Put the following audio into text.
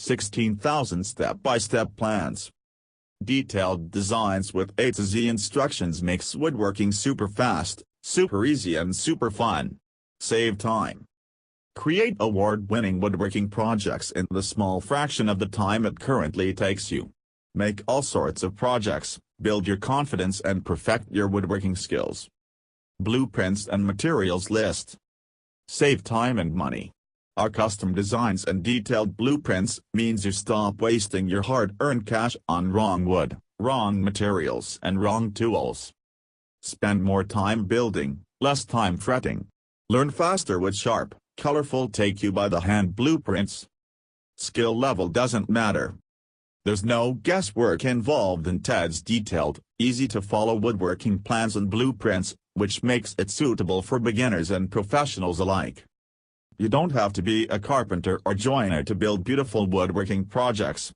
16,000 step-by-step plans. Detailed designs with A to Z instructions makes woodworking super fast, super easy and super fun. Save time. Create award-winning woodworking projects in the small fraction of the time it currently takes you. Make all sorts of projects, build your confidence and perfect your woodworking skills. Blueprints and materials list. Save time and money. Our custom designs and detailed blueprints means you stop wasting your hard-earned cash on wrong wood, wrong materials and wrong tools. Spend more time building, less time fretting. Learn faster with sharp, colorful take-you-by-the-hand blueprints. Skill level doesn't matter. There's no guesswork involved in Ted's detailed, easy-to-follow woodworking plans and blueprints, which makes it suitable for beginners and professionals alike. You don't have to be a carpenter or joiner to build beautiful woodworking projects.